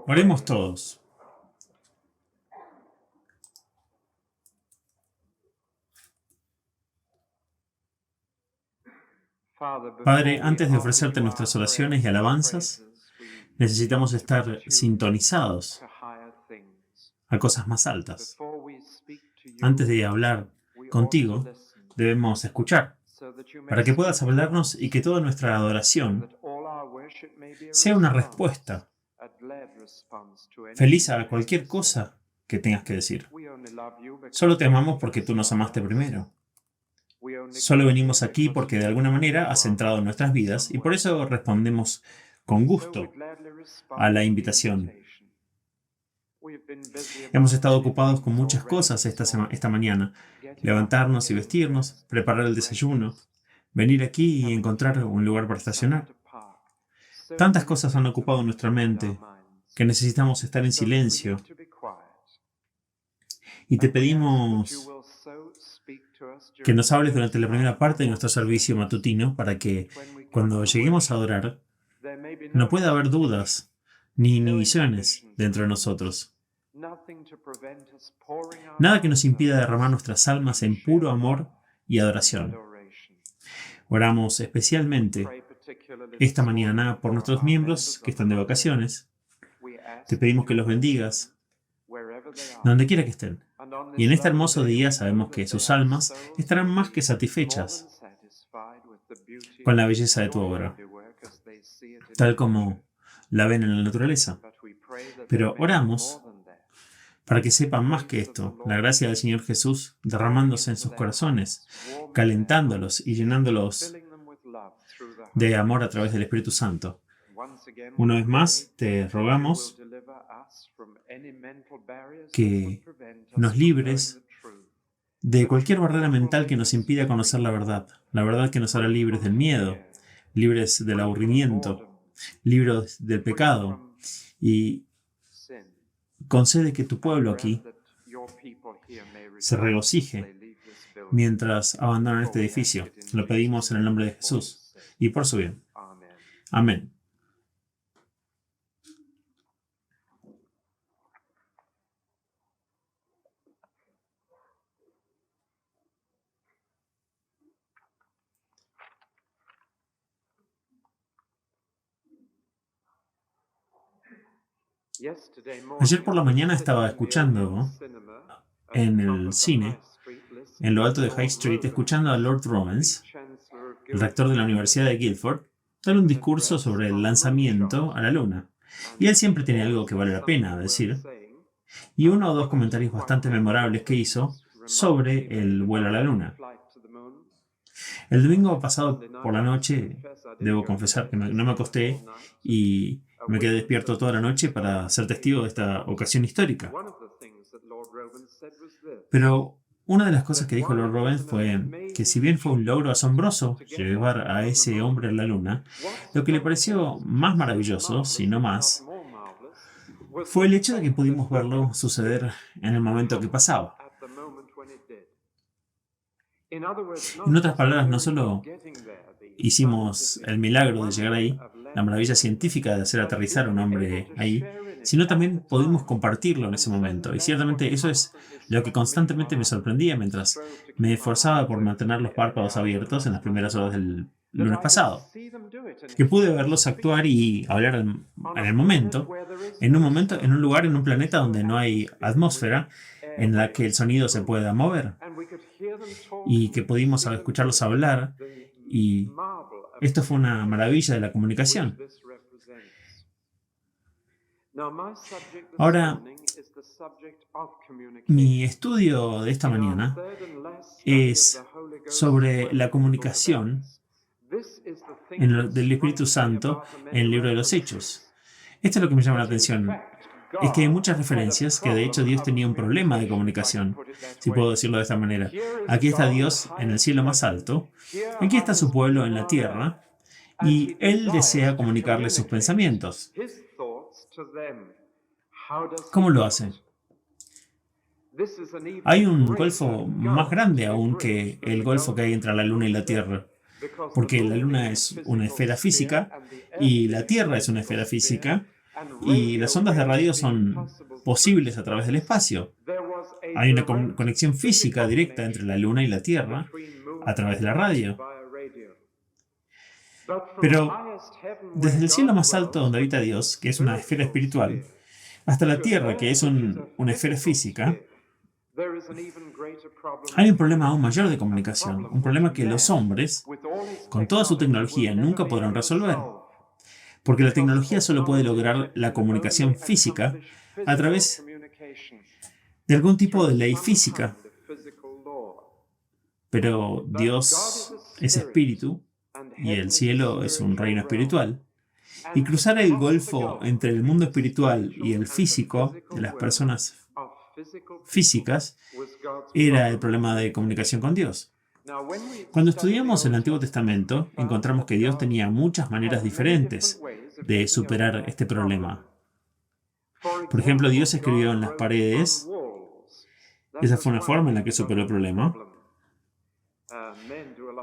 Oremos todos. Padre, antes de ofrecerte nuestras oraciones y alabanzas, necesitamos estar sintonizados a cosas más altas. Antes de hablar contigo, debemos escuchar, para que puedas hablarnos y que toda nuestra adoración sea una respuesta feliz a cualquier cosa que tengas que decir. Solo te amamos porque tú nos amaste primero. Solo venimos aquí porque de alguna manera has entrado en nuestras vidas y por eso respondemos con gusto a la invitación. Hemos estado ocupados con muchas cosas esta mañana. Levantarnos y vestirnos, preparar el desayuno, venir aquí y encontrar un lugar para estacionar. Tantas cosas han ocupado nuestra mente que necesitamos estar en silencio. Y te pedimos que nos hables durante la primera parte de nuestro servicio matutino para que cuando lleguemos a adorar no pueda haber dudas ni inhibiciones dentro de nosotros. Nada que nos impida derramar nuestras almas en puro amor y adoración. Oramos especialmente esta mañana por nuestros miembros que están de vacaciones. Te pedimos que los bendigas donde quiera que estén. Y en este hermoso día sabemos que sus almas estarán más que satisfechas con la belleza de tu obra, tal como la ven en la naturaleza. Pero oramos para que sepan más que esto, la gracia del Señor Jesús derramándose en sus corazones, calentándolos y llenándolos de amor a través del Espíritu Santo. Una vez más, te rogamos que nos libres de cualquier barrera mental que nos impida conocer la verdad que nos hará libres del miedo, libres del aburrimiento, libres del pecado, y concede que tu pueblo aquí se regocije mientras abandonan este edificio. Lo pedimos en el nombre de Jesús y por su bien. Amén. Ayer por la mañana estaba escuchando en el cine, en lo alto de High Street, escuchando a Lord Rowlands, el rector de la Universidad de Guildford, dar un discurso sobre el lanzamiento a la Luna. Y él siempre tiene algo que vale la pena decir, y uno o dos comentarios bastante memorables que hizo sobre el vuelo a la Luna. El domingo pasado por la noche, debo confesar que no me acosté y me quedé despierto toda la noche para ser testigo de esta ocasión histórica. Pero una de las cosas que dijo Lord Rowlands fue que si bien fue un logro asombroso llevar a ese hombre a la Luna, lo que le pareció más maravilloso, si no más, fue el hecho de que pudimos verlo suceder en el momento que pasaba. En otras palabras, no solo hicimos el milagro de llegar ahí, la maravilla científica de hacer aterrizar a un hombre ahí, sino también pudimos compartirlo en ese momento. Y ciertamente eso es lo que constantemente me sorprendía mientras me esforzaba por mantener los párpados abiertos en las primeras horas del lunes pasado. Que pude verlos actuar y hablar en un momento, en un lugar, en un planeta donde no hay atmósfera en la que el sonido se pueda mover. Y que pudimos escucharlos hablar, y esto fue una maravilla de la comunicación. Ahora, mi estudio de esta mañana es sobre la comunicación del Espíritu Santo en el libro de los Hechos. Esto es lo que me llama la atención. Es que hay muchas referencias que de hecho Dios tenía un problema de comunicación, si puedo decirlo de esta manera. Aquí está Dios en el cielo más alto, aquí está su pueblo en la tierra, y Él desea comunicarle sus pensamientos. ¿Cómo lo hace? Hay un golfo más grande aún que el golfo que hay entre la Luna y la Tierra, porque la Luna es una esfera física y la Tierra es una esfera física, Y las ondas de radio son posibles a través del espacio. Hay una conexión física directa entre la Luna y la Tierra a través de la radio. Pero desde el cielo más alto donde habita Dios, que es una esfera espiritual, hasta la Tierra, que es una esfera física, hay un problema aún mayor de comunicación, un problema que los hombres, con toda su tecnología, nunca podrán resolver, porque la tecnología solo puede lograr la comunicación física a través de algún tipo de ley física. Pero Dios es espíritu y el cielo es un reino espiritual. Y cruzar el golfo entre el mundo espiritual y el físico de las personas físicas era el problema de comunicación con Dios. Cuando estudiamos el Antiguo Testamento, encontramos que Dios tenía muchas maneras diferentes de superar este problema. Por ejemplo, Dios escribió en las paredes. Esa fue una forma en la que superó el problema.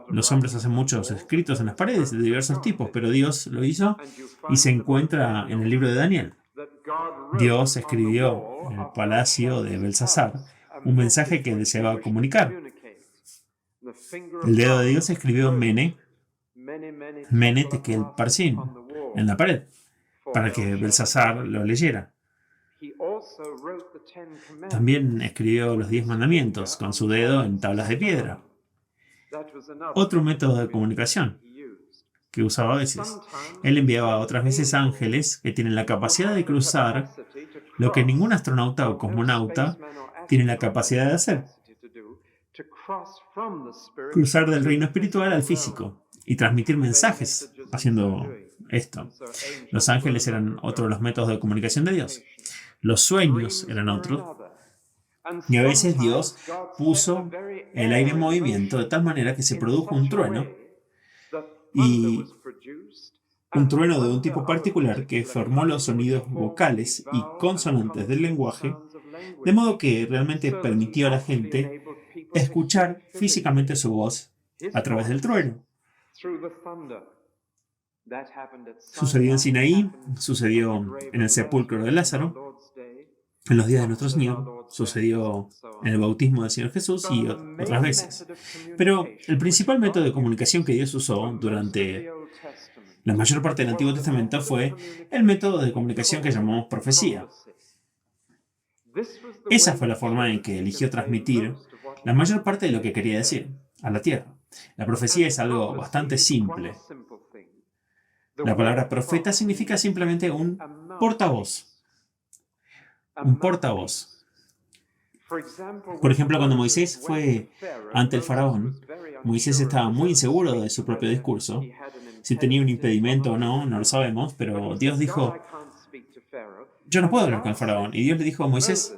Los hombres hacen muchos escritos en las paredes de diversos tipos, pero Dios lo hizo y se encuentra en el libro de Daniel. Dios escribió en el palacio de Belsasar un mensaje que deseaba comunicar. El dedo de Dios escribió Mene Tekel Parsin en la pared para que Belsasar lo leyera. También escribió los 10 mandamientos con su dedo en tablas de piedra. Otro método de comunicación que usaba a veces. Él enviaba otras veces ángeles que tienen la capacidad de cruzar lo que ningún astronauta o cosmonauta tiene la capacidad de hacer. Cruzar del reino espiritual al físico y transmitir mensajes haciendo esto. Los ángeles eran otro de los métodos de comunicación de Dios. Los sueños eran otro. Y a veces Dios puso el aire en movimiento de tal manera que se produjo un trueno, y un trueno de un tipo particular que formó los sonidos vocales y consonantes del lenguaje, de modo que realmente permitió a la gente escuchar físicamente su voz a través del trueno. Sucedió en Sinaí, sucedió en el sepulcro de Lázaro, en los días de nuestro Señor, sucedió en el bautismo del Señor Jesús y otras veces. Pero el principal método de comunicación que Dios usó durante la mayor parte del Antiguo Testamento fue el método de comunicación que llamamos profecía. Esa fue la forma en que eligió transmitir la mayor parte de lo que quería decir a la tierra. La profecía es algo bastante simple. La palabra profeta significa simplemente un portavoz. Un portavoz. Por ejemplo, cuando Moisés fue ante el faraón, Moisés estaba muy inseguro de su propio discurso. Si tenía un impedimento o no, no lo sabemos, pero Dios dijo, yo no puedo hablar con el faraón. Y Dios le dijo a Moisés,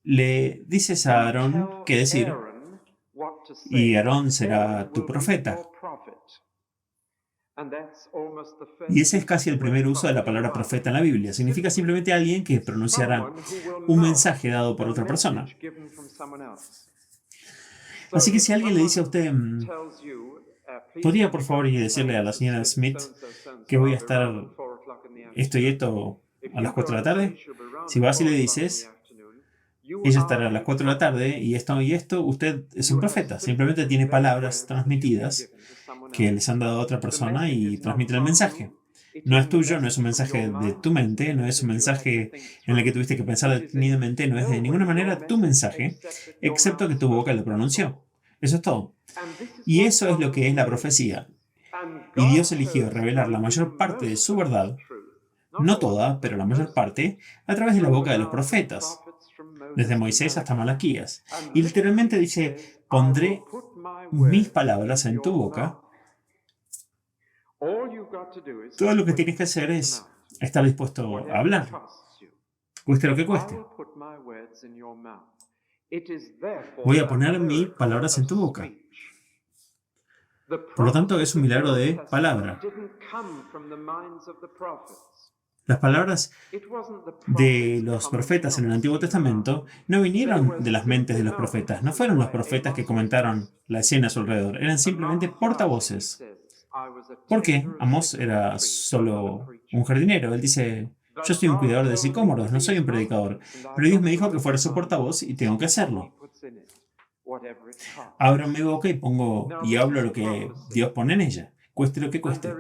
le dices a Aarón qué decir, y Aarón será tu profeta. Y ese es casi el primer uso de la palabra profeta en la Biblia. Significa simplemente alguien que pronunciará un mensaje dado por otra persona. Así que si alguien le dice a usted, ¿podría por favor ir y decirle a la señora Smith que voy a estar esto y esto a las 4 de la tarde? Si vas y le dices, ella estará a las 4 de la tarde y esto, usted es un profeta. Simplemente tiene palabras transmitidas que les han dado a otra persona y transmite el mensaje. No es tuyo, no es un mensaje de tu mente, no es un mensaje en el que tuviste que pensar detenidamente, no es de ninguna manera tu mensaje, excepto que tu boca lo pronunció. Eso es todo. Y eso es lo que es la profecía. Y Dios eligió revelar la mayor parte de su verdad, no toda, pero la mayor parte, a través de la boca de los profetas, desde Moisés hasta Malaquías. Y literalmente dice, pondré mis palabras en tu boca. Todo lo que tienes que hacer es estar dispuesto a hablar, cueste lo que cueste. Voy a poner mis palabras en tu boca. Por lo tanto, es un milagro de palabra. Las palabras de los profetas en el Antiguo Testamento no vinieron de las mentes de los profetas. No fueron los profetas que comentaron la escena a su alrededor. Eran simplemente portavoces. ¿Por qué? Amós era solo un jardinero. Él dice, Yo soy un cuidador de sicómoros, no soy un predicador, pero Dios me dijo que fuera su portavoz y tengo que hacerlo. Abro mi boca y hablo lo que Dios pone en ella, cueste lo que cueste.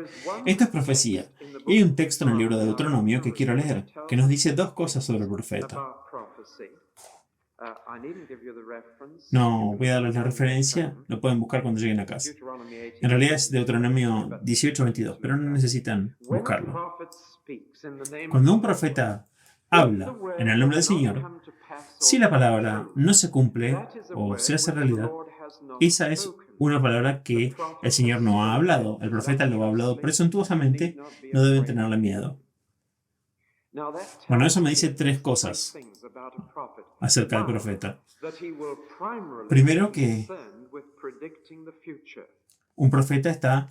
Esto es profecía. Y hay un texto en el libro de Deuteronomio que quiero leer, que nos dice dos cosas sobre el profeta. No voy a darles la referencia, lo pueden buscar cuando lleguen a casa. En realidad es Deuteronomio 18:22, pero no necesitan buscarlo. Cuando un profeta habla en el nombre del Señor, si la palabra no se cumple o se hace realidad, esa es una palabra que el Señor no ha hablado. El profeta lo ha hablado presuntuosamente, no deben tenerle miedo. Bueno, eso me dice tres cosas acerca del profeta. Primero, que un profeta está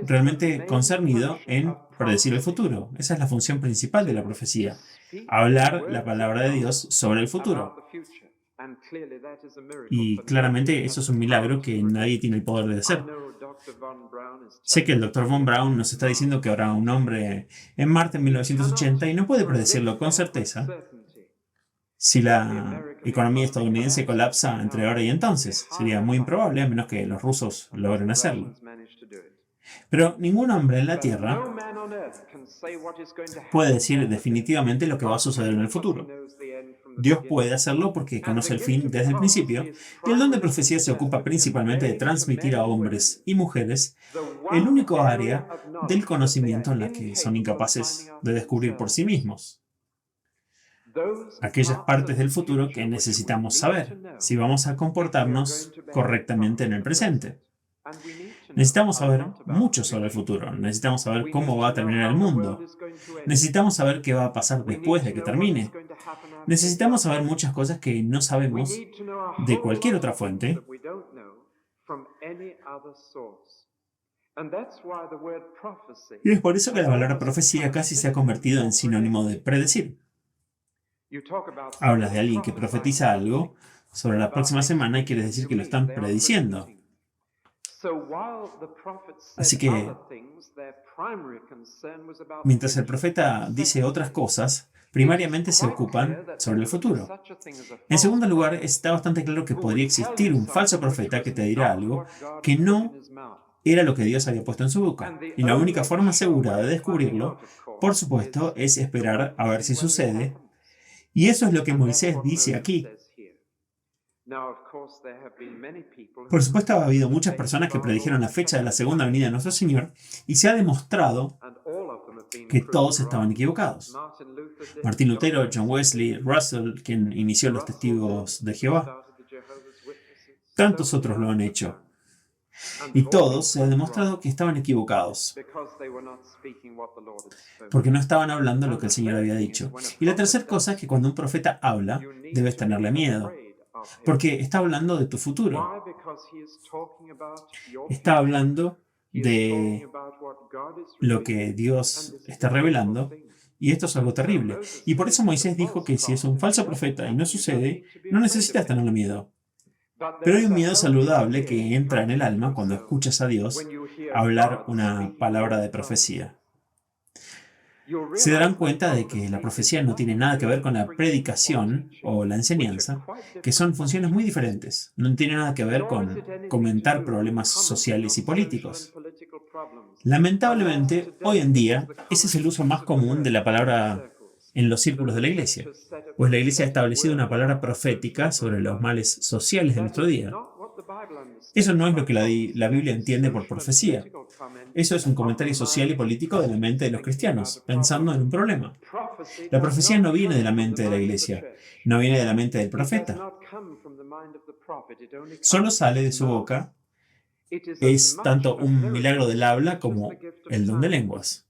realmente concernido en predecir el futuro. Esa es la función principal de la profecía, hablar la palabra de Dios sobre el futuro. Y claramente eso es un milagro que nadie tiene el poder de hacer. Sé que el Dr. Von Braun nos está diciendo que habrá un hombre en Marte en 1980 y no puede predecirlo con certeza si la economía estadounidense colapsa entre ahora y entonces. Sería muy improbable, a menos que los rusos logren hacerlo. Pero ningún hombre en la Tierra puede decir definitivamente lo que va a suceder en el futuro. Dios puede hacerlo porque conoce el fin desde el principio, y el don de profecía se ocupa principalmente de transmitir a hombres y mujeres el único área del conocimiento en la que son incapaces de descubrir por sí mismos. Aquellas partes del futuro que necesitamos saber si vamos a comportarnos correctamente en el presente. Necesitamos saber mucho sobre el futuro. Necesitamos saber cómo va a terminar el mundo. Necesitamos saber qué va a pasar después de que termine. Necesitamos saber muchas cosas que no sabemos de cualquier otra fuente. Y es por eso que la palabra profecía casi se ha convertido en sinónimo de predecir. Hablas de alguien que profetiza algo sobre la próxima semana y quieres decir que lo están prediciendo. Así que, mientras el profeta dice otras cosas, primariamente se ocupan sobre el futuro. En segundo lugar, está bastante claro que podría existir un falso profeta que te dirá algo que no era lo que Dios había puesto en su boca. Y la única forma segura de descubrirlo, por supuesto, es esperar a ver si sucede. Y eso es lo que Moisés dice aquí. Por supuesto, ha habido muchas personas que predijeron la fecha de la segunda venida de nuestro Señor y se ha demostrado que todos estaban equivocados. Martín Lutero, John Wesley, Russell, quien inició los testigos de Jehová. Tantos otros lo han hecho. Y todos se ha demostrado que estaban equivocados, porque no estaban hablando lo que el Señor había dicho. Y la tercera cosa es que cuando un profeta habla, debes tenerle miedo, porque está hablando de tu futuro. Está hablando de lo que Dios está revelando, y esto es algo terrible. Y por eso Moisés dijo que si es un falso profeta y no sucede, no necesitas tenerle miedo. Pero hay un miedo saludable que entra en el alma cuando escuchas a Dios hablar una palabra de profecía. Se darán cuenta de que la profecía no tiene nada que ver con la predicación o la enseñanza, que son funciones muy diferentes. No tiene nada que ver con comentar problemas sociales y políticos. Lamentablemente, hoy en día, ese es el uso más común de la palabra en los círculos de la iglesia, pues la iglesia ha establecido una palabra profética sobre los males sociales de nuestro día. Eso no es lo que la Biblia entiende por profecía. Eso es un comentario social y político de la mente de los cristianos, pensando en un problema. La profecía no viene de la mente de la iglesia, no viene de la mente del profeta. Solo sale de su boca. Es tanto un milagro del habla como el don de lenguas.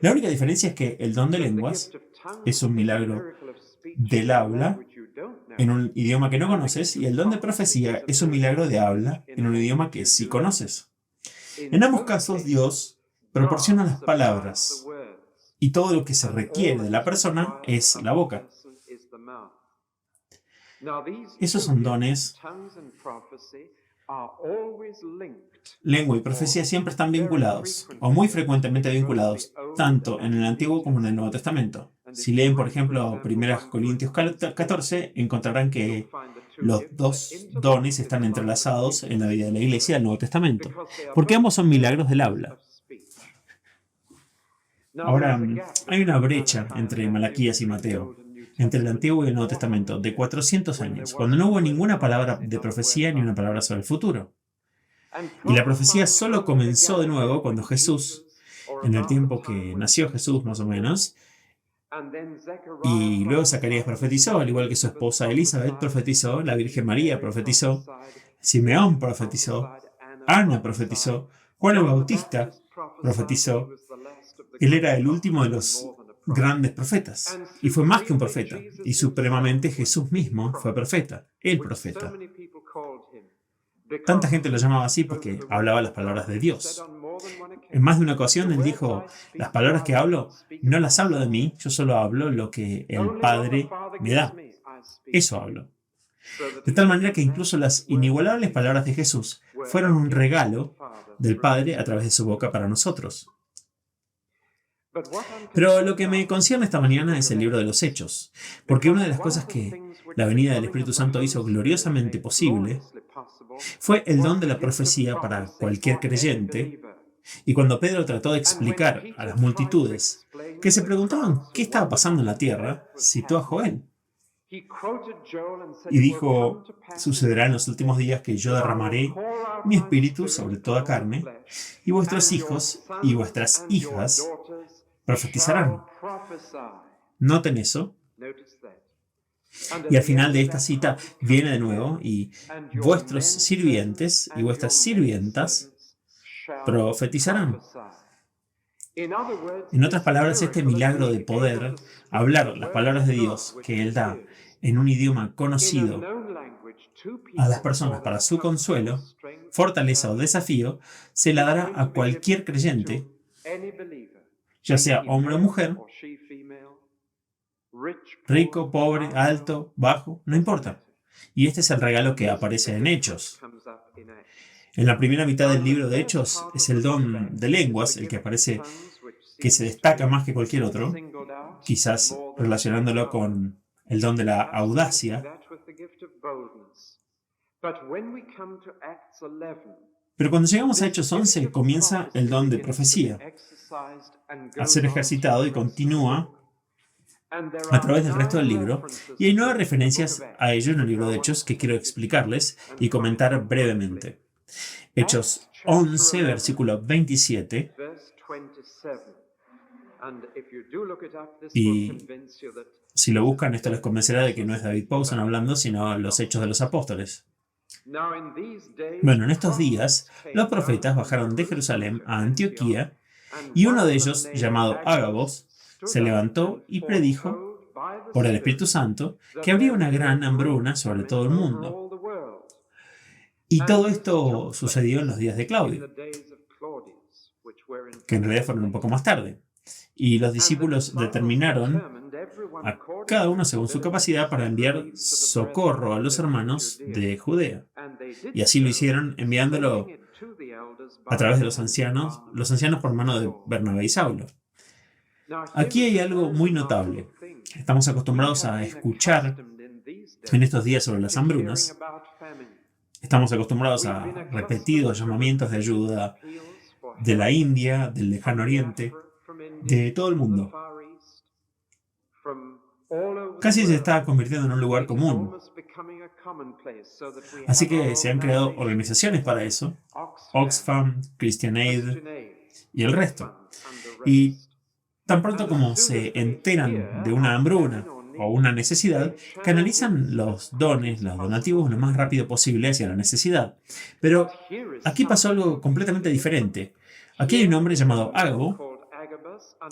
La única diferencia es que el don de lenguas es un milagro del habla en un idioma que no conoces, y el don de profecía es un milagro de habla en un idioma que sí conoces. En ambos casos, Dios proporciona las palabras, y todo lo que se requiere de la persona es la boca. Esos son dones Lengua y profecía siempre están vinculados, o muy frecuentemente vinculados, tanto en el Antiguo como en el Nuevo Testamento. Si leen, por ejemplo, 1 Corintios 14, encontrarán que los dos dones están entrelazados en la vida de la Iglesia del Nuevo Testamento, porque ambos son milagros del habla. Ahora, hay una brecha entre Malaquías y Mateo, entre el Antiguo y el Nuevo Testamento, de 400 años, cuando no hubo ninguna palabra de profecía ni una palabra sobre el futuro. Y la profecía solo comenzó de nuevo cuando Jesús, en el tiempo que nació Jesús más o menos, y luego Zacarías profetizó, al igual que su esposa Elizabeth profetizó, la Virgen María profetizó, Simeón profetizó, Ana profetizó, Juan el Bautista profetizó. Él era el último de los grandes profetas, y fue más que un profeta, y supremamente Jesús mismo fue profeta, el profeta. Tanta gente lo llamaba así porque hablaba las palabras de Dios. En más de una ocasión él dijo, las palabras que hablo, no las hablo de mí, yo solo hablo lo que el Padre me da. Eso hablo. De tal manera que incluso las inigualables palabras de Jesús fueron un regalo del Padre a través de su boca para nosotros. Pero lo que me concierne esta mañana es el libro de los Hechos, porque una de las cosas que la venida del Espíritu Santo hizo gloriosamente posible fue el don de la profecía para cualquier creyente. Y cuando Pedro trató de explicar a las multitudes que se preguntaban qué estaba pasando en la tierra, citó a Joel. Y dijo, sucederá en los últimos días que yo derramaré mi espíritu sobre toda carne, y vuestros hijos y vuestras hijas profetizarán. Noten eso. Y al final de esta cita viene de nuevo, y vuestros sirvientes y vuestras sirvientas profetizarán. En otras palabras, este milagro de poder hablar las palabras de Dios que Él da en un idioma conocido a las personas para su consuelo, fortaleza o desafío, se la dará a cualquier creyente, ya sea hombre o mujer, rico, pobre, alto, bajo, no importa. Y este es el regalo que aparece en Hechos. En la primera mitad del libro de Hechos es el don de lenguas el que aparece, que se destaca más que cualquier otro, quizás relacionándolo con el don de la audacia. Pero cuando llegamos a Hechos 11 comienza el don de profecía a ser ejercitado y continúa a través del resto del libro, y hay 9 referencias a ello en el libro de Hechos que quiero explicarles y comentar brevemente. Hechos 11, versículo 27, y si lo buscan, esto les convencerá de que no es David Powson hablando, sino los Hechos de los Apóstoles. Bueno, en estos días, los profetas bajaron de Jerusalén a Antioquía, y uno de ellos, llamado Ágabos, se levantó y predijo, por el Espíritu Santo, que habría una gran hambruna sobre todo el mundo. Y todo esto sucedió en los días de Claudio, que en realidad fueron un poco más tarde. Y los discípulos determinaron a cada uno según su capacidad para enviar socorro a los hermanos de Judea. Y así lo hicieron, enviándolo a través de los ancianos por mano de Bernabé y Saulo. Aquí hay algo muy notable. Estamos acostumbrados a escuchar en estos días sobre las hambrunas. Estamos acostumbrados a repetidos llamamientos de ayuda de la India, del Lejano Oriente, de todo el mundo. Casi se está convirtiendo en un lugar común. Así que se han creado organizaciones para eso, Oxfam, Christian Aid y el resto. Y tan pronto como se enteran de una hambruna o una necesidad, canalizan los dones, los donativos, lo más rápido posible hacia la necesidad. Pero aquí pasó algo completamente diferente. Aquí hay un hombre llamado Ágabo,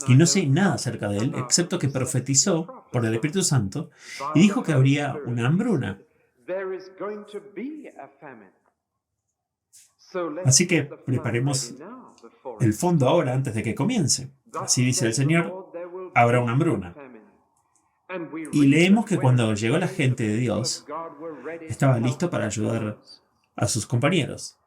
y no sé nada acerca de él, excepto que profetizó por el Espíritu Santo y dijo que habría una hambruna. Así que preparemos el fondo ahora antes de que comience. Así dice el Señor, habrá una hambruna. Y leemos que cuando llegó la gente de Dios, estaba listo para ayudar a sus compañeros.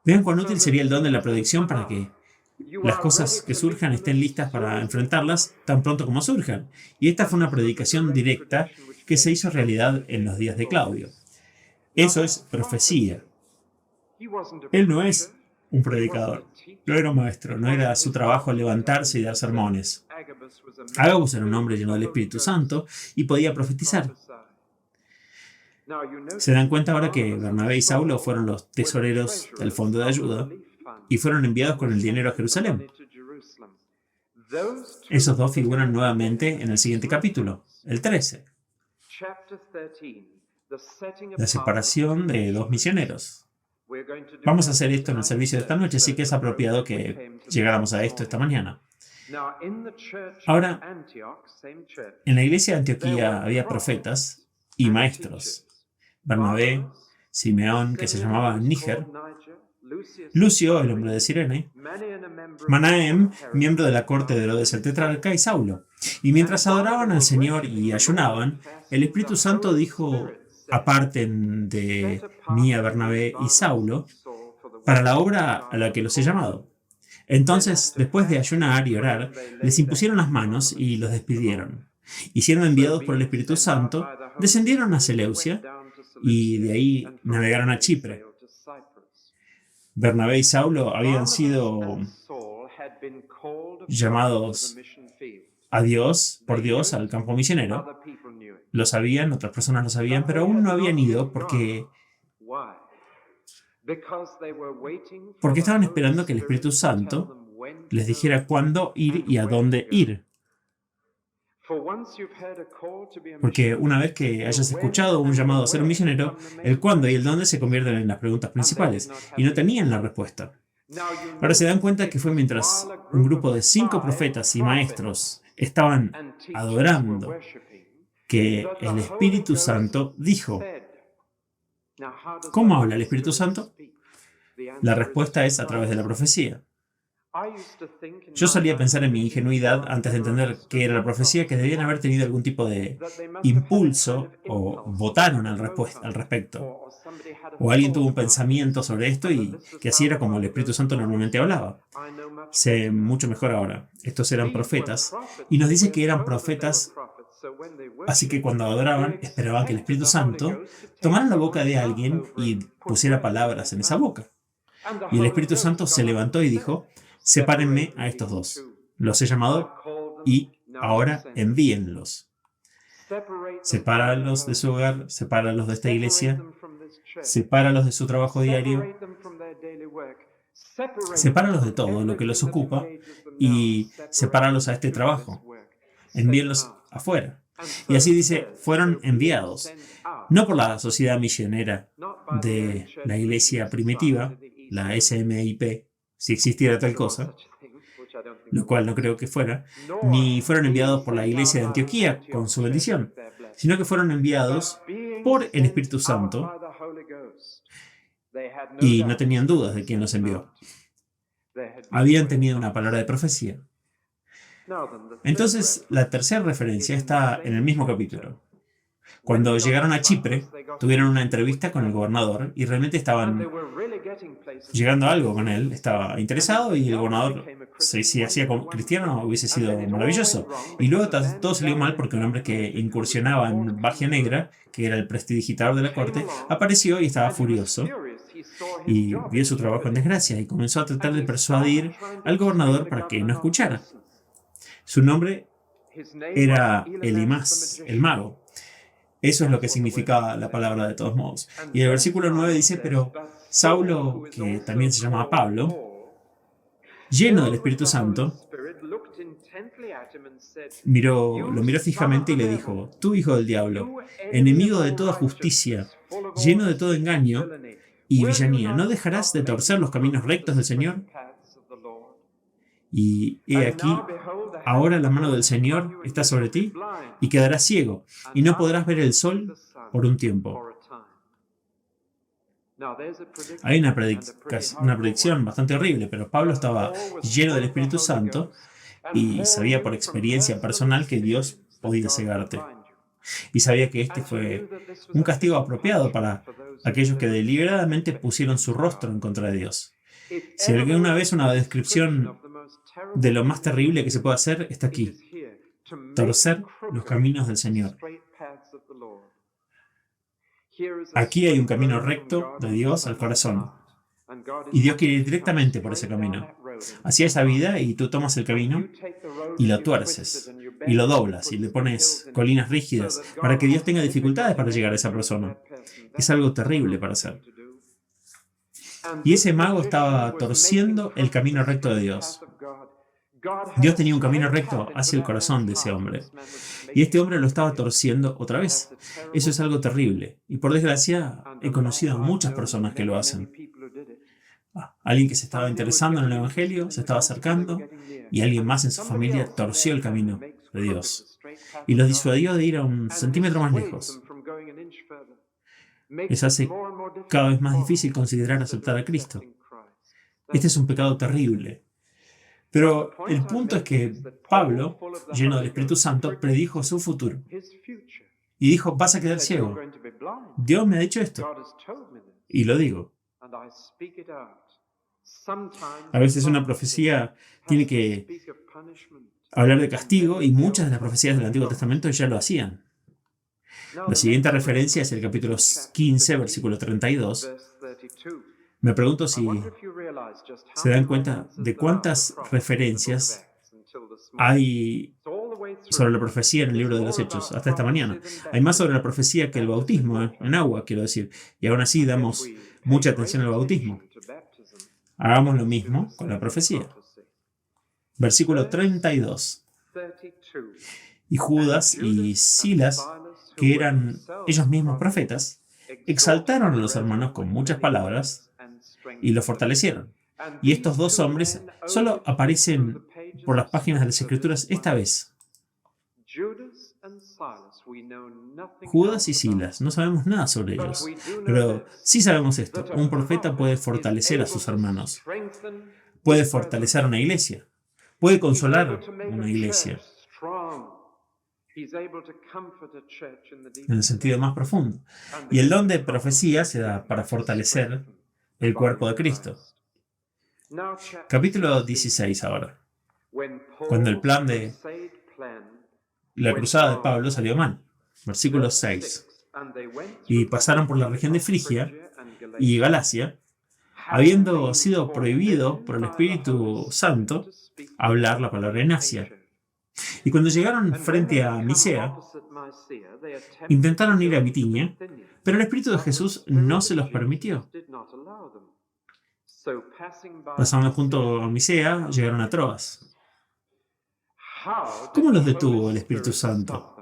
Vean cuán útil sería el don de la predicción para que las cosas que surjan estén listas para enfrentarlas tan pronto como surjan. Y esta fue una predicación directa que se hizo realidad en los días de Claudio. Eso es profecía. Él no es un predicador, no era un maestro, no era su trabajo levantarse y dar sermones. Agabus era un hombre lleno del Espíritu Santo y podía profetizar. Se dan cuenta ahora que Bernabé y Saulo fueron los tesoreros del fondo de ayuda y fueron enviados con el dinero a Jerusalén. Esos dos figuran nuevamente en el siguiente capítulo, el 13. La separación de dos misioneros. Vamos a hacer esto en el servicio de esta noche, así que es apropiado que llegáramos a esto esta mañana. Ahora, en la iglesia de Antioquía había profetas y maestros. Bernabé, Simeón, que se llamaba Níger, Lucio, el hombre de Cirene, Manahem, miembro de la corte de Herodes el tetrarca, y Saulo. Y mientras adoraban al Señor y ayunaban, el Espíritu Santo dijo: aparten de mí a Bernabé y Saulo para la obra a la que los he llamado. Entonces, después de ayunar y orar, les impusieron las manos y los despidieron. Y siendo enviados por el Espíritu Santo, descendieron a Seleucia y de ahí navegaron a Chipre. Bernabé y Saulo habían sido llamados por Dios al campo misionero. Lo sabían, otras personas lo sabían, pero aún no habían ido porque estaban esperando que el Espíritu Santo les dijera cuándo ir y a dónde ir. Porque una vez que hayas escuchado un llamado a ser un misionero, el cuándo y el dónde se convierten en las preguntas principales, y no tenían la respuesta. Ahora se dan cuenta que fue mientras un grupo de 5 profetas y maestros estaban adorando que el Espíritu Santo dijo. ¿Cómo habla el Espíritu Santo? La respuesta es a través de la profecía. Yo solía pensar en mi ingenuidad antes de entender qué era la profecía, que debían haber tenido algún tipo de impulso o votaron al respecto. O alguien tuvo un pensamiento sobre esto y que así era como el Espíritu Santo normalmente hablaba. Sé mucho mejor ahora. Estos eran profetas y nos dice que eran profetas, así que cuando adoraban esperaban que el Espíritu Santo tomara la boca de alguien y pusiera palabras en esa boca. Y el Espíritu Santo se levantó y dijo: sepárenme a estos dos. Los he llamado y ahora envíenlos. Sepáralos de su hogar, sepáralos de esta iglesia, sepáralos de su trabajo diario, sepáralos de todo lo que los ocupa y sepáralos a este trabajo. Envíenlos afuera. Y así dice, fueron enviados, no por la sociedad misionera de la iglesia primitiva, la SMIP, si existiera tal cosa, lo cual no creo que fuera, ni fueron enviados por la iglesia de Antioquía con su bendición, sino que fueron enviados por el Espíritu Santo y no tenían dudas de quién los envió. Habían tenido una palabra de profecía. Entonces, la tercera referencia está en el mismo capítulo. Cuando llegaron a Chipre, tuvieron una entrevista con el gobernador y realmente estaban llegando a algo con él. Estaba interesado y el gobernador, si hacía como cristiano, hubiese sido maravilloso. Y luego todo salió mal porque un hombre que incursionaba en magia negra, que era el prestidigitador de la corte, apareció y estaba furioso. Y vio su trabajo en desgracia y comenzó a tratar de persuadir al gobernador para que no escuchara. Su nombre era Elimas, el mago. Eso es lo que significaba la palabra de todos modos. Y el versículo 9 dice, pero Saulo, que también se llamaba Pablo, lleno del Espíritu Santo, lo miró fijamente y le dijo, tú hijo del diablo, enemigo de toda justicia, lleno de todo engaño y villanía, ¿no dejarás de torcer los caminos rectos del Señor? Y he aquí, ahora la mano del Señor está sobre ti y quedarás ciego y no podrás ver el sol por un tiempo. Hay una predicción bastante horrible, pero Pablo estaba lleno del Espíritu Santo y sabía por experiencia personal que Dios podía cegarte. Y sabía que este fue un castigo apropiado para aquellos que deliberadamente pusieron su rostro en contra de Dios. Si alguna vez una descripción de lo más terrible que se puede hacer está aquí: torcer los caminos del Señor. Aquí hay un camino recto de Dios al corazón. Y Dios quiere ir directamente por ese camino, hacia esa vida, y tú tomas el camino y lo tuerces, y lo doblas, y le pones colinas rígidas para que Dios tenga dificultades para llegar a esa persona. Es algo terrible para hacer. Y ese mago estaba torciendo el camino recto de Dios. Dios tenía un camino recto hacia el corazón de ese hombre. Y este hombre lo estaba torciendo otra vez. Eso es algo terrible. Y por desgracia, he conocido a muchas personas que lo hacen. Alguien que se estaba interesando en el Evangelio, se estaba acercando, y alguien más en su familia torció el camino de Dios y los disuadió de ir a un centímetro más lejos. Les hace cada vez más difícil considerar aceptar a Cristo. Este es un pecado terrible. Pero el punto es que Pablo, lleno del Espíritu Santo, predijo su futuro. Y dijo: vas a quedar ciego. Dios me ha dicho esto. Y lo digo. A veces una profecía tiene que hablar de castigo, y muchas de las profecías del Antiguo Testamento ya lo hacían. La siguiente referencia es el capítulo 15, versículo 32. Me pregunto si se dan cuenta de cuántas referencias hay sobre la profecía en el libro de los Hechos hasta esta mañana. Hay más sobre la profecía que el bautismo, en agua, quiero decir. Y aún así damos mucha atención al bautismo. Hagamos lo mismo con la profecía. Versículo 32. Y Judas y Silas, que eran ellos mismos profetas, exaltaron a los hermanos con muchas palabras y los fortalecieron. Y estos dos hombres solo aparecen por las páginas de las Escrituras esta vez. Judas y Silas, no sabemos nada sobre ellos, pero sí sabemos esto: un profeta puede fortalecer a sus hermanos, puede fortalecer a una iglesia, puede consolar una iglesia, en el sentido más profundo. Y el don de profecía se da para fortalecer el cuerpo de Cristo. Capítulo 16 ahora. Cuando el plan de la cruzada de Pablo salió mal. Versículo 6. Y pasaron por la región de Frigia y Galacia, habiendo sido prohibido por el Espíritu Santo hablar la palabra en Asia. Y cuando llegaron frente a Misea, intentaron ir a Bitinia, pero el Espíritu de Jesús no se los permitió. Pasando junto a Misea, llegaron a Troas. ¿Cómo los detuvo el Espíritu Santo?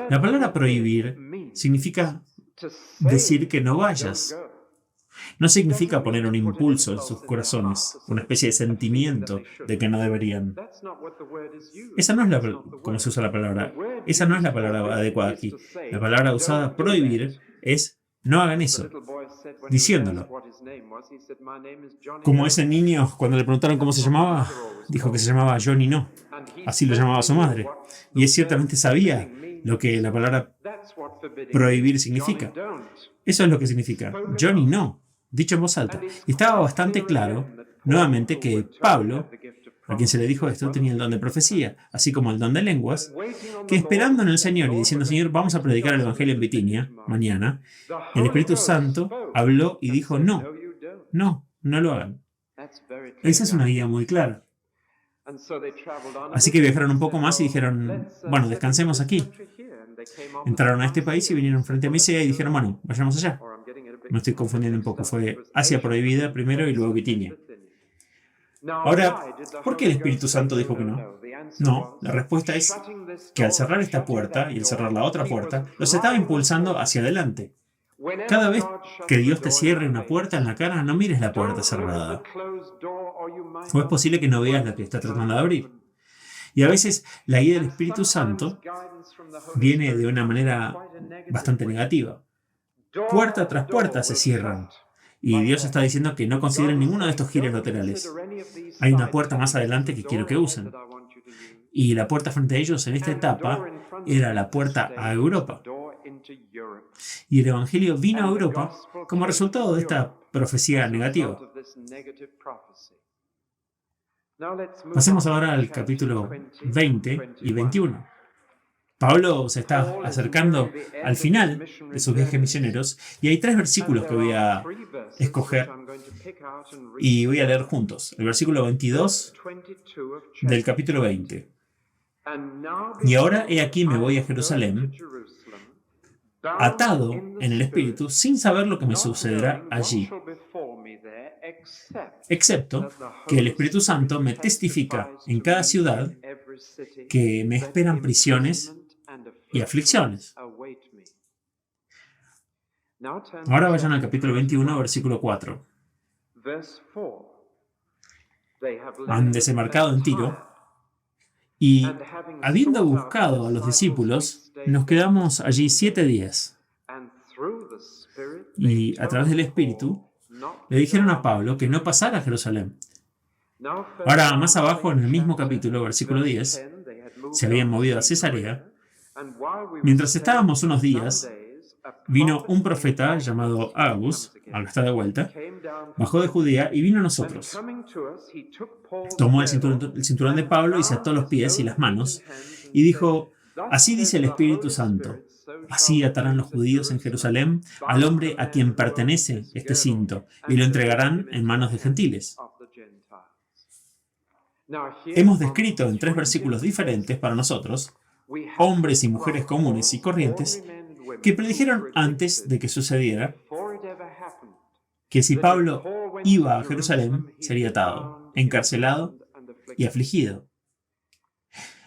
La palabra prohibir significa decir que no vayas. No significa poner un impulso en sus corazones, una especie de sentimiento de que no deberían. Esa no es como se usa la palabra. Esa no es la palabra adecuada aquí. La palabra usada, prohibir, es no hagan eso, diciéndolo. Como ese niño, cuando le preguntaron cómo se llamaba, dijo que se llamaba Johnny No. Así lo llamaba su madre. Y él ciertamente sabía lo que la palabra prohibir significa. Eso es lo que significa. Johnny No, dicho en voz alta. Y estaba bastante claro, nuevamente, que Pablo, a quien se le dijo esto, tenía el don de profecía, así como el don de lenguas, que esperando en el Señor y diciendo: Señor, vamos a predicar el Evangelio en Bitinia, mañana, el Espíritu Santo habló y dijo: no lo hagan. Esa es una guía muy clara. Así que viajaron un poco más y dijeron: bueno, descansemos aquí. Entraron a este país y vinieron frente a Misea y dijeron: bueno, vayamos allá. Me estoy confundiendo un poco. Fue Asia prohibida primero y luego Bitinia. Ahora, ¿por qué el Espíritu Santo dijo que no? No, la respuesta es que al cerrar esta puerta y al cerrar la otra puerta, los estaba impulsando hacia adelante. Cada vez que Dios te cierre una puerta en la cara, no mires la puerta cerrada. O es posible que no veas la que está tratando de abrir. Y a veces la guía del Espíritu Santo viene de una manera bastante negativa. Puerta tras puerta se cierran. Y Dios está diciendo que no consideren ninguno de estos giros laterales. Hay una puerta más adelante que quiero que usen. Y la puerta frente a ellos en esta etapa era la puerta a Europa. Y el Evangelio vino a Europa como resultado de esta profecía negativa. Pasemos ahora al capítulo 20 y 21. Pablo se está acercando al final de sus viajes misioneros y hay 3 versículos que voy a escoger y voy a leer juntos. El versículo 22 del capítulo 20. Y ahora he aquí me voy a Jerusalén, atado en el espíritu, sin saber lo que me sucederá allí, excepto que el Espíritu Santo me testifica en cada ciudad que me esperan prisiones y aflicciones. Ahora vayan al capítulo 21, versículo 4. Han desembarcado en Tiro y, habiendo buscado a los discípulos, nos quedamos allí 7 días. Y a través del Espíritu le dijeron a Pablo que no pasara a Jerusalén. Ahora, más abajo, en el mismo capítulo, versículo 10, se habían movido a Cesarea. Mientras estábamos unos días, vino un profeta llamado Agabus, ahora está de vuelta, bajó de Judea y vino a nosotros. Tomó el cinturón de Pablo y se ató los pies y las manos, y dijo: así dice el Espíritu Santo, así atarán los judíos en Jerusalén al hombre a quien pertenece este cinto, y lo entregarán en manos de gentiles. Hemos descrito en 3 versículos diferentes para nosotros hombres y mujeres comunes y corrientes que predijeron antes de que sucediera que si Pablo iba a Jerusalén sería atado, encarcelado y afligido.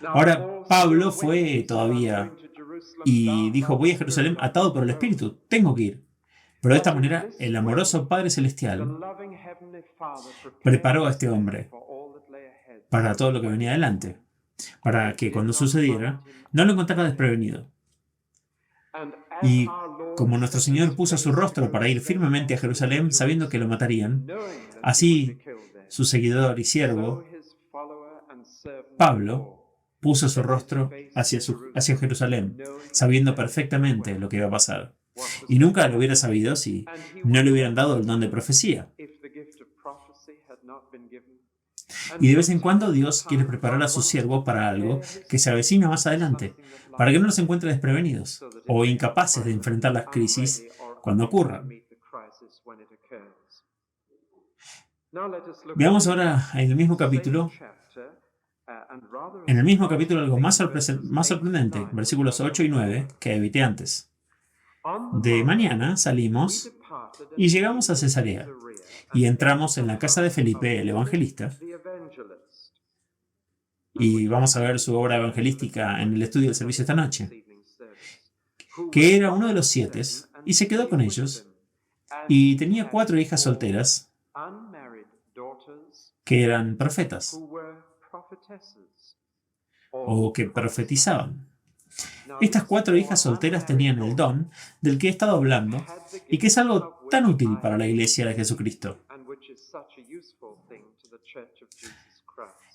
Ahora Pablo fue todavía y dijo: voy a Jerusalén atado por el Espíritu, tengo que ir. Pero de esta manera el amoroso Padre Celestial preparó a este hombre para todo lo que venía adelante, para que cuando sucediera no lo encontrara desprevenido. Y como nuestro Señor puso su rostro para ir firmemente a Jerusalén sabiendo que lo matarían, así su seguidor y siervo, Pablo, puso su rostro hacia Jerusalén, sabiendo perfectamente lo que iba a pasar. Y nunca lo hubiera sabido si no le hubieran dado el don de profecía. Y de vez en cuando Dios quiere preparar a su siervo para algo que se avecina más adelante, para que no los encuentre desprevenidos o incapaces de enfrentar las crisis cuando ocurran. Veamos ahora en el mismo capítulo algo más sorprendente, versículos 8 y 9, que evité antes. De mañana salimos y llegamos a Cesarea y entramos en la casa de Felipe, el evangelista, y vamos a ver su obra evangelística en el estudio del servicio esta noche, que era uno de los 7, y se quedó con ellos, y tenía 4 hijas solteras que eran profetas, o que profetizaban. Estas 4 hijas solteras tenían el don del que he estado hablando, y que es algo tan útil para la Iglesia de Jesucristo.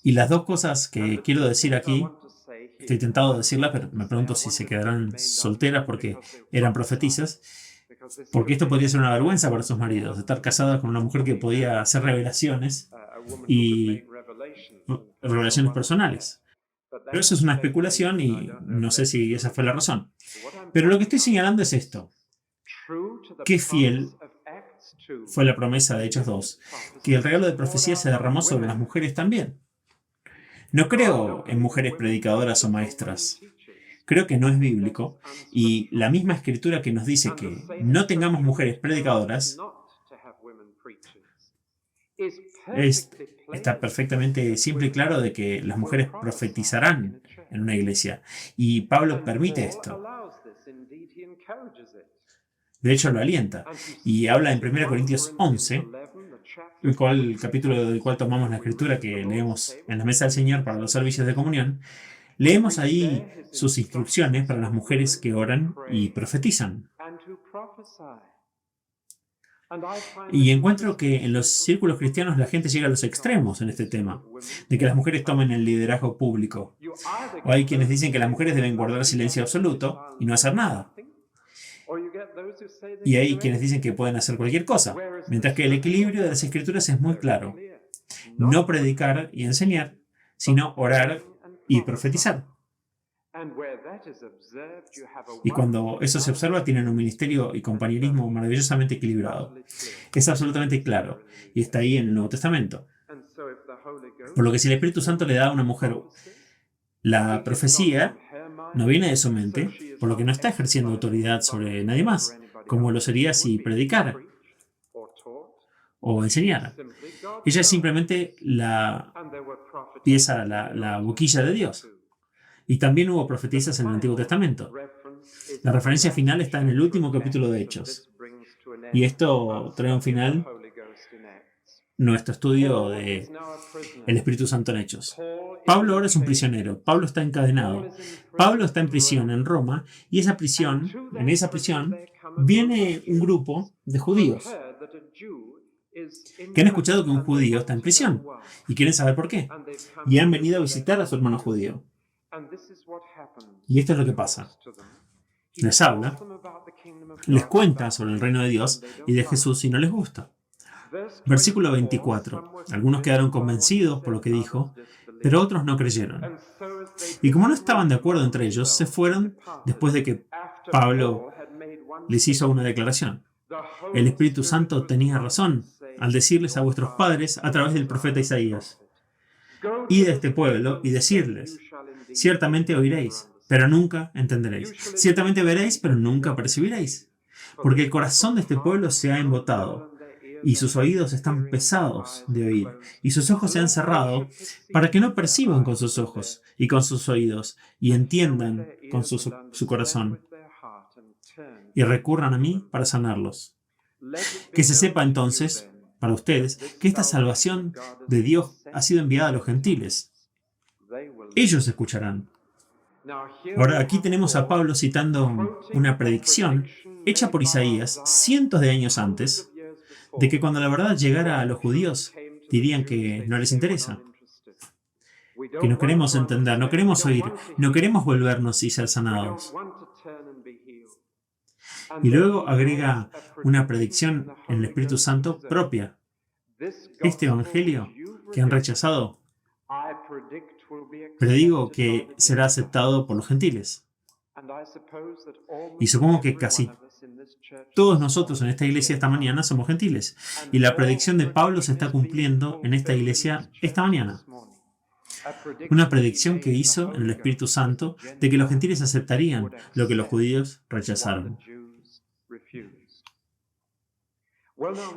Y las 2 cosas que quiero decir aquí, estoy tentado de decirlas, pero me pregunto si se quedarán solteras porque eran profetisas, porque esto podría ser una vergüenza para sus maridos, estar casadas con una mujer que podía hacer revelaciones y revelaciones personales. Pero eso es una especulación y no sé si esa fue la razón. Pero lo que estoy señalando es esto. Qué fiel fue la promesa de Hechos 2, que el regalo de profecía se derramó sobre las mujeres también. No creo en mujeres predicadoras o maestras. Creo que no es bíblico, y la misma escritura que nos dice que no tengamos mujeres predicadoras está perfectamente simple y claro de que las mujeres profetizarán en una iglesia, y Pablo permite esto. De hecho, lo alienta, y habla en 1 Corintios 11, el capítulo del cual tomamos la escritura que leemos en la mesa del Señor para los servicios de comunión. Leemos ahí sus instrucciones para las mujeres que oran y profetizan. Y encuentro que en los círculos cristianos la gente llega a los extremos en este tema, de que las mujeres tomen el liderazgo público. O hay quienes dicen que las mujeres deben guardar silencio absoluto y no hacer nada. Y hay quienes dicen que pueden hacer cualquier cosa, mientras que el equilibrio de las escrituras es muy claro. No predicar y enseñar, sino orar y profetizar. Y cuando eso se observa, tienen un ministerio y compañerismo maravillosamente equilibrado. Es absolutamente claro, y está ahí en el Nuevo Testamento. Por lo que si el Espíritu Santo le da a una mujer la profecía, no viene de su mente, por lo que no está ejerciendo autoridad sobre nadie más, como lo sería si predicara o enseñara. Ella es simplemente la pieza, la boquilla de Dios. Y también hubo profetisas en el Antiguo Testamento. La referencia final está en el último capítulo de Hechos. Y esto trae un final nuestro estudio de el Espíritu Santo en Hechos. Pablo ahora es un prisionero. Pablo está encadenado. Pablo está en prisión en Roma. Y en esa prisión, viene un grupo de judíos que han escuchado que un judío está en prisión y quieren saber por qué. Y han venido a visitar a su hermano judío. Y esto es lo que pasa. Les habla, les cuenta sobre el reino de Dios y de Jesús y no les gusta. Versículo 24. Algunos quedaron convencidos por lo que dijo, pero otros no creyeron. Y como no estaban de acuerdo entre ellos, se fueron después de que Pablo les hizo una declaración. El Espíritu Santo tenía razón al decirles a vuestros padres a través del profeta Isaías: id a este pueblo y decirles, ciertamente oiréis, pero nunca entenderéis. Ciertamente veréis, pero nunca percibiréis. Porque el corazón de este pueblo se ha embotado, y sus oídos están pesados de oír, y sus ojos se han cerrado, para que no perciban con sus ojos y con sus oídos, y entiendan con su corazón, y recurran a mí para sanarlos. Que se sepa entonces, para ustedes, que esta salvación de Dios ha sido enviada a los gentiles. Ellos escucharán. Ahora, aquí tenemos a Pablo citando una predicción hecha por Isaías cientos de años antes, de que cuando la verdad llegara a los judíos, dirían que no les interesa, que no queremos entender, no queremos oír, no queremos volvernos y ser sanados. Y luego agrega una predicción en el Espíritu Santo propia. Este evangelio que han rechazado, predigo que será aceptado por los gentiles. Y supongo que casi todos nosotros en esta iglesia esta mañana somos gentiles. Y la predicción de Pablo se está cumpliendo en esta iglesia esta mañana. Una predicción que hizo en el Espíritu Santo de que los gentiles aceptarían lo que los judíos rechazaron.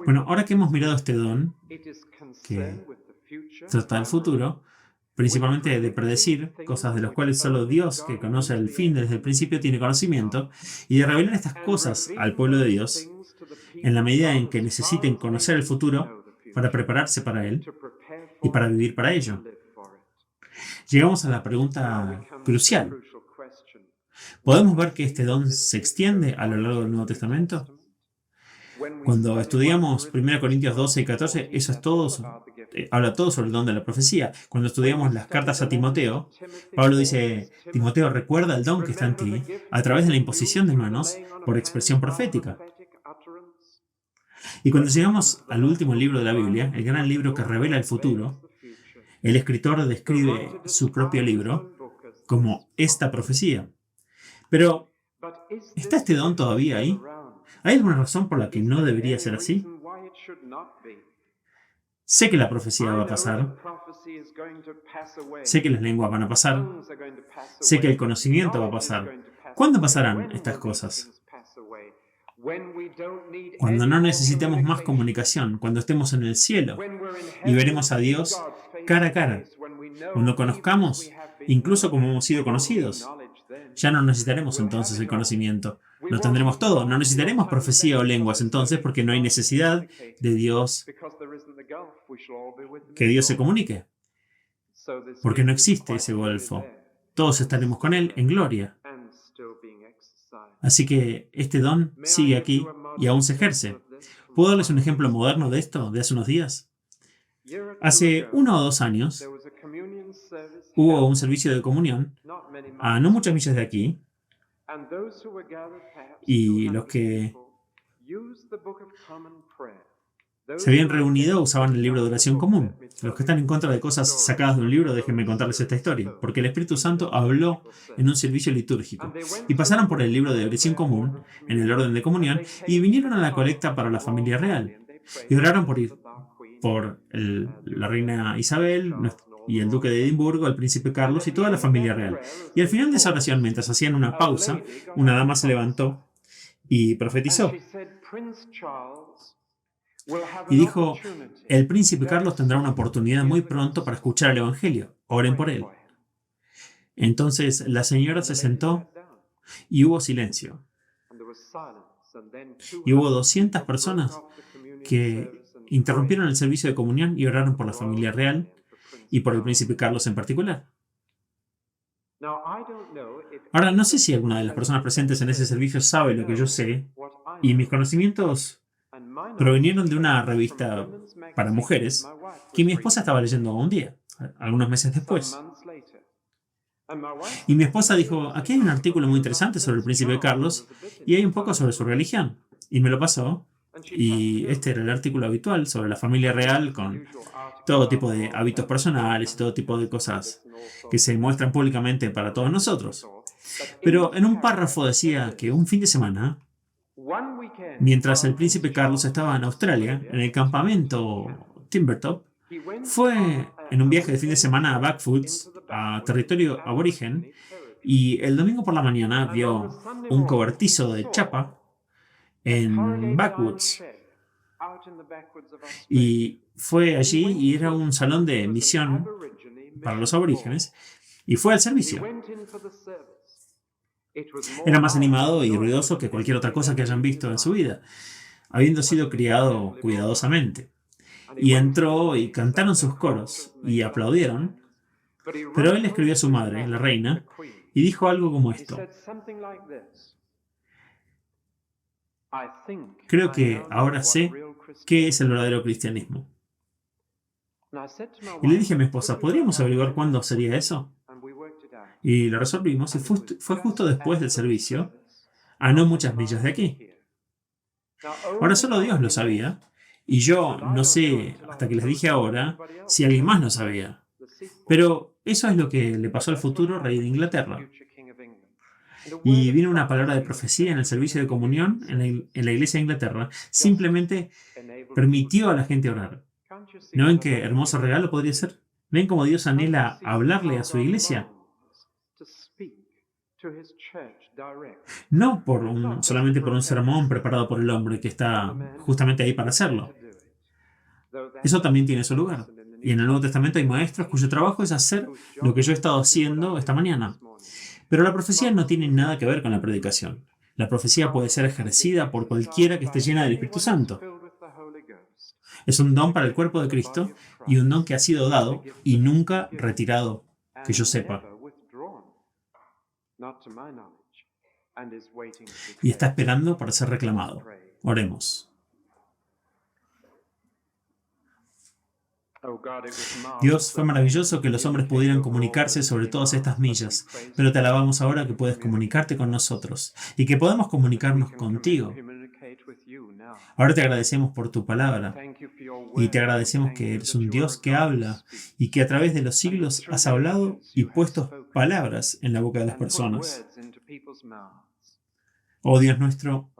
Bueno, ahora que hemos mirado este don, que trata del futuro, principalmente de predecir cosas de las cuales solo Dios, que conoce el fin desde el principio, tiene conocimiento, y de revelar estas cosas al pueblo de Dios, en la medida en que necesiten conocer el futuro para prepararse para él y para vivir para ello. Llegamos a la pregunta crucial. ¿Podemos ver que este don se extiende a lo largo del Nuevo Testamento? Cuando estudiamos 1 Corintios 12 y 14, eso es todo, habla todo sobre el don de la profecía. Cuando estudiamos las cartas a Timoteo, Pablo dice, Timoteo, recuerda el don que está en ti a través de la imposición de manos por expresión profética. Y cuando llegamos al último libro de la Biblia, el gran libro que revela el futuro, el escritor describe su propio libro como esta profecía. Pero, ¿está este don todavía ahí? ¿Hay alguna razón por la que no debería ser así? Sé que la profecía va a pasar. Sé que las lenguas van a pasar. Sé que el conocimiento va a pasar. ¿Cuándo pasarán estas cosas? Cuando no necesitemos más comunicación, cuando estemos en el cielo y veremos a Dios cara a cara. Cuando conozcamos, incluso como hemos sido conocidos, ya no necesitaremos entonces el conocimiento. Lo tendremos todo. No necesitaremos profecía o lenguas entonces porque no hay necesidad de Dios que Dios se comunique. Porque no existe ese golfo. Todos estaremos con Él en gloria. Así que este don sigue aquí y aún se ejerce. ¿Puedo darles un ejemplo moderno de esto, de hace unos días? Hace 1 o 2 años hubo un servicio de comunión a no muchas millas de aquí, y los que se habían reunido usaban el libro de oración común. Los que están en contra de cosas sacadas de un libro, déjenme contarles esta historia, porque el Espíritu Santo habló en un servicio litúrgico, y pasaron por el libro de oración común, en el orden de comunión, y vinieron a la colecta para la familia real, y oraron por la reina Isabel y el duque de Edimburgo, el príncipe Carlos y toda la familia real. Y al final de esa oración, mientras hacían una pausa, una dama se levantó y profetizó. Y dijo, el príncipe Carlos tendrá una oportunidad muy pronto para escuchar el Evangelio. Oren por él. Entonces la señora se sentó y hubo silencio. Y hubo 200 personas que interrumpieron el servicio de comunión y oraron por la familia real y por el príncipe Carlos en particular. Ahora, no sé si alguna de las personas presentes en ese servicio sabe lo que yo sé, y mis conocimientos provinieron de una revista para mujeres que mi esposa estaba leyendo un día, algunos meses después. Y mi esposa dijo, aquí hay un artículo muy interesante sobre el príncipe Carlos y hay un poco sobre su religión. Y me lo pasó, y este era el artículo habitual sobre la familia real con todo tipo de hábitos personales y todo tipo de cosas que se muestran públicamente para todos nosotros. Pero en un párrafo decía que un fin de semana, mientras el príncipe Carlos estaba en Australia, en el campamento Timbertop, fue en un viaje de fin de semana a Blackfoots, a territorio aborigen, y el domingo por la mañana vio un cobertizo de chapa en Backwoods. Y fue allí y era un salón de misión para los aborígenes, y fue al servicio. Era más animado y ruidoso que cualquier otra cosa que hayan visto en su vida, habiendo sido criado cuidadosamente. Y entró y cantaron sus coros y aplaudieron, pero él escribió a su madre, la reina, y dijo algo como esto. Creo que ahora sé qué es el verdadero cristianismo. Y le dije a mi esposa, ¿podríamos averiguar cuándo sería eso? Y lo resolvimos, y fue justo después del servicio, a no muchas millas de aquí. Ahora solo Dios lo sabía, y yo no sé, hasta que les dije ahora, si alguien más lo sabía. Pero eso es lo que le pasó al futuro rey de Inglaterra. Y vino una palabra de profecía en el servicio de comunión en la iglesia de Inglaterra. Simplemente permitió a la gente orar. ¿No ven qué hermoso regalo podría ser? ¿Ven cómo Dios anhela hablarle a su iglesia? No solamente por un sermón preparado por el hombre que está justamente ahí para hacerlo. Eso también tiene su lugar. Y en el Nuevo Testamento hay maestros cuyo trabajo es hacer lo que yo he estado haciendo esta mañana. Pero la profecía no tiene nada que ver con la predicación. La profecía puede ser ejercida por cualquiera que esté llena del Espíritu Santo. Es un don para el cuerpo de Cristo y un don que ha sido dado y nunca retirado, que yo sepa. Y está esperando para ser reclamado. Oremos. Dios, fue maravilloso que los hombres pudieran comunicarse sobre todas estas millas, pero te alabamos ahora que puedes comunicarte con nosotros y que podamos comunicarnos contigo. Ahora te agradecemos por tu palabra y te agradecemos que eres un Dios que habla y que a través de los siglos has hablado y puesto palabras en la boca de las personas. Oh Dios nuestro,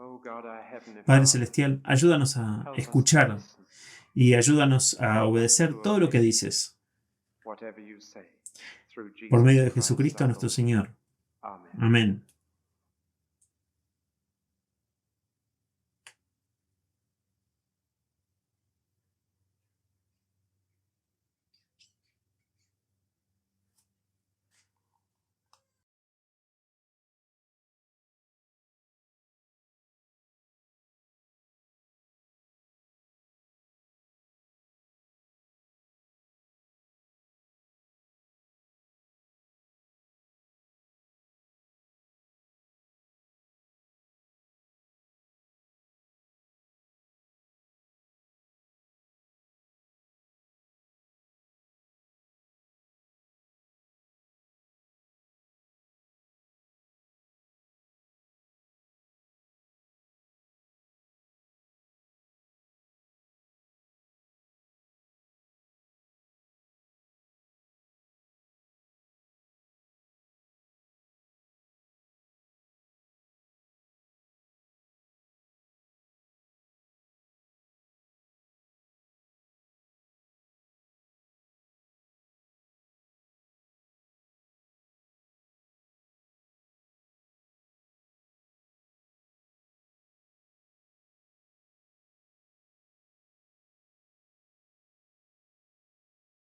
Padre Celestial, ayúdanos a escuchar y ayúdanos a obedecer todo lo que dices. Por medio de Jesucristo nuestro Señor. Amén.